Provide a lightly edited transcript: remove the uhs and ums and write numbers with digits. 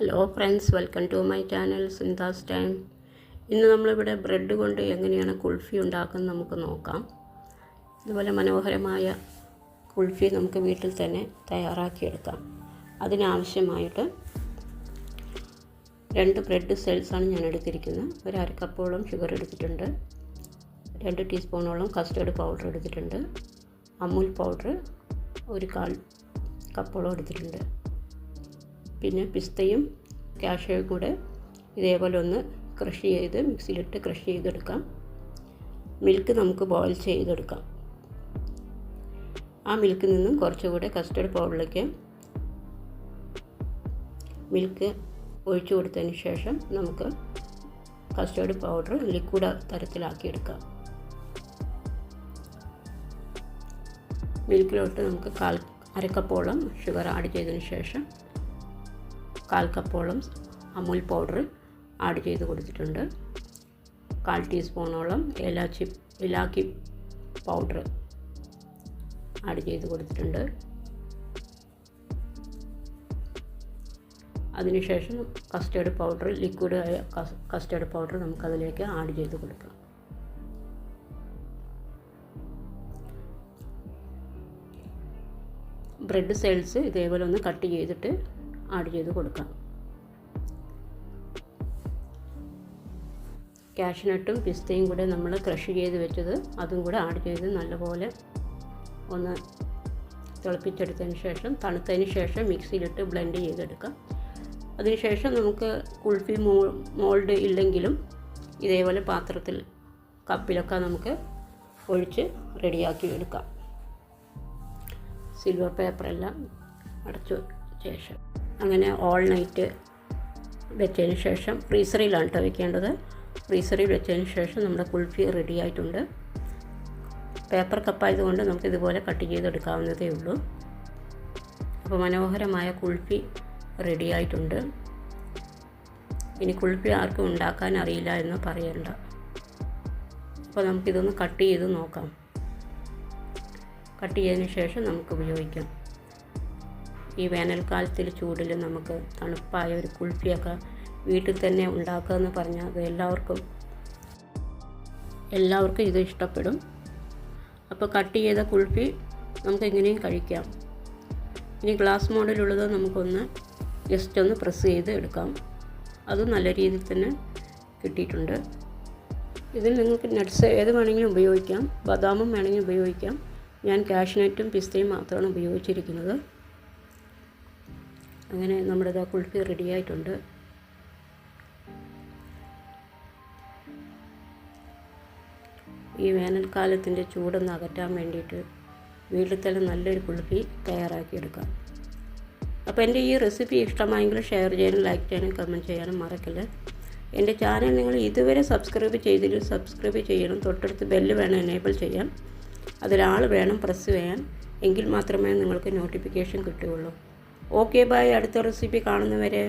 Hello friends, welcome to my channel Sinthas time. ഇന്ന് നമ്മളിവിടെ bread കൊണ്ട് എങ്ങനെയാണ് കുൾഫി ഉണ്ടാക്കുന്നത് നമുക്ക് നോക്കാം. ഇതുപോലെ മനോഹരമായ കുൾഫി നമുക്ക് വീട്ടിൽ തന്നെ തയ്യാറാക്കിയെടുക്കാം. അതിനാവശ്യമായിട്ട് 2 ബ്രെഡ് സെൽസാണ് ഞാൻ എടുത്തിരിക്കുന്നത്. ഒരു അരക്കപ്പോളം ഷുഗർ എടുത്തിട്ടുണ്ട്. 2 ടീസ്പൂണോളം കസ്റ്റേർഡ് പൗഡർ എടുത്തിട്ടുണ്ട്. അമൂൽ പൗഡർ 1/4 കപ്പോളം എടുത്തിട്ടുണ്ട്. പിന്നെ പിസ്തയും കാഷ്യയും കൂടെ ഇതേപോലെ ഒന്ന് മിക്സിയിലിട്ട് ക്രഷ് ചെയ്തെടുക്കാം. മിൽക്ക് നമുക്ക് ബോയിൽ ചെയ്തെടുക്കാം. ആ മിൽക്കിൽ നിന്നും കുറച്ചുകൂടെ കസ്റ്റേർഡ് പൗഡറിലേക്ക് മിൽക്ക് ഒഴിച്ചു കൊടുത്തതിന് ശേഷം നമുക്ക് കസ്റ്റേർഡ് പൗഡർ ലിക്വിഡ് തരത്തിലാക്കിയെടുക്കാം. മിൽക്കിലോട്ട് നമുക്ക് അരക്കപ്പോളം ഷുഗർ ആഡ് ചെയ്തതിന് ശേഷം 1/4 കപ്പോളം അമൂൽ പൗഡർ ആഡ് ചെയ്ത് കൊടുത്തിട്ടുണ്ട്. 1/4 ടീസ്പൂണോളം ഏലാച്ചി പൗഡർ ആഡ് ചെയ്ത് കൊടുത്തിട്ടുണ്ട്. അതിനുശേഷം കസ്റ്റേർഡ് പൗഡർ, ലിക്വിഡ് ആയ കസ്റ്റേർഡ് പൗഡർ നമുക്കതിലേക്ക് ആഡ് ചെയ്ത് കൊടുക്കാം. ബ്രെഡ് സെൽസ് ഇതേപോലെ ഒന്ന് കട്ട് ചെയ്തിട്ട് ആഡ് ചെയ്ത് കൊടുക്കാം. കാഷ്നട്ടും പിസ്തയും കൂടെ നമ്മൾ ക്രഷ് ചെയ്ത് വെച്ചത് അതും കൂടെ ആഡ് ചെയ്ത് നല്ലപോലെ ഒന്ന് തിളപ്പിച്ചെടുത്തതിന് ശേഷം തണുത്തതിന് ശേഷം മിക്സിയിലിട്ട് ബ്ലെൻഡ് ചെയ്തെടുക്കാം. അതിനുശേഷം നമുക്ക് കുൾഫി മോൾഡ് ഇല്ലെങ്കിലും ഇതേപോലെ പാത്രത്തിൽ കപ്പിലൊക്കെ നമുക്ക് ഒഴിച്ച് റെഡിയാക്കി എടുക്കാം. സിൽവർ പേപ്പറെല്ലാം അടച്ചു ശേഷം അങ്ങനെ ഓൾ നൈറ്റ് വെച്ചതിന് ശേഷം ഫ്രീസറിലാണ് കേട്ടോ വെക്കേണ്ടത്. ഫ്രീസറിൽ വെച്ചതിന് ശേഷം നമ്മുടെ കുൾഫി റെഡി ആയിട്ടുണ്ട്. പേപ്പർ കപ്പായതുകൊണ്ട് നമുക്ക് ഇതുപോലെ കട്ട് ചെയ്തെടുക്കാവുന്നതേ ഉള്ളൂ. അപ്പോൾ മനോഹരമായ കുൾഫി റെഡി ആയിട്ടുണ്ട്. ഇനി കുൾഫി ആർക്കും ഉണ്ടാക്കാൻ അറിയില്ല എന്ന് പറയണ്ട. അപ്പോൾ നമുക്കിതൊന്ന് കട്ട് ചെയ്ത് നോക്കാം. കട്ട് ചെയ്തതിന് ശേഷം നമുക്ക് ഉപയോഗിക്കാം. ഈ വേനൽക്കാലത്തിൽ ചൂടിൽ നമുക്ക് തണുപ്പായ ഒരു കുൾഫിയൊക്കെ വീട്ടിൽ തന്നെ ഉണ്ടാക്കുക എന്ന് പറഞ്ഞാൽ അത് എല്ലാവർക്കും ഇത് ഇഷ്ടപ്പെടും. അപ്പോൾ കട്ട് ചെയ്ത കുൾഫി നമുക്ക് എങ്ങനെയും കഴിക്കാം. ഇനി ഗ്ലാസ് മോഡലുള്ളത് നമുക്കൊന്ന് ജസ്റ്റ് ഒന്ന് പ്രസ് ചെയ്ത് എടുക്കാം. അത് നല്ല രീതിയിൽ തന്നെ കിട്ടിയിട്ടുണ്ട്. ഇതിൽ നിങ്ങൾക്ക് നട്ട്സ് ഏത് വേണമെങ്കിലും ഉപയോഗിക്കാം. ബദാമും വേണമെങ്കിൽ ഉപയോഗിക്കാം. ഞാൻ കാഷ്നട്ടും പിസ്തയും മാത്രമാണ് ഉപയോഗിച്ചിരിക്കുന്നത്. അങ്ങനെ നമ്മുടെ കുൾഫി റെഡി ആയിട്ടുണ്ട്. ഈ വേനൽക്കാലത്തിൻ്റെ ചൂടൊന്ന് അകറ്റാൻ വേണ്ടിയിട്ട് വീട്ടിൽ തന്നെ നല്ലൊരു കുൾഫി തയ്യാറാക്കിയെടുക്കാം. അപ്പോൾ എൻ്റെ ഈ റെസിപ്പി ഇഷ്ടമായെങ്കിൽ ഷെയർ ചെയ്യാനും ലൈക്ക് ചെയ്യാനും കമൻറ്റ് ചെയ്യാനും മറക്കല്ലേ. എൻ്റെ ചാനൽ നിങ്ങൾ ഇതുവരെ സബ്സ്ക്രൈബ് ചെയ്തില്ല, സബ്സ്ക്രൈബ് ചെയ്യണം. തൊട്ടടുത്ത് ബെല്ല് വേണം എനേബിൾ ചെയ്യാൻ. അതിലാൾ വേണം പ്രസ് ചെയ്യാൻ. എങ്കിൽ മാത്രമേ നിങ്ങൾക്ക് നോട്ടിഫിക്കേഷൻ കിട്ടുകയുള്ളൂ. Okay bye. അടുത്ത റെസിപ്പി കാണുന്നവരെ.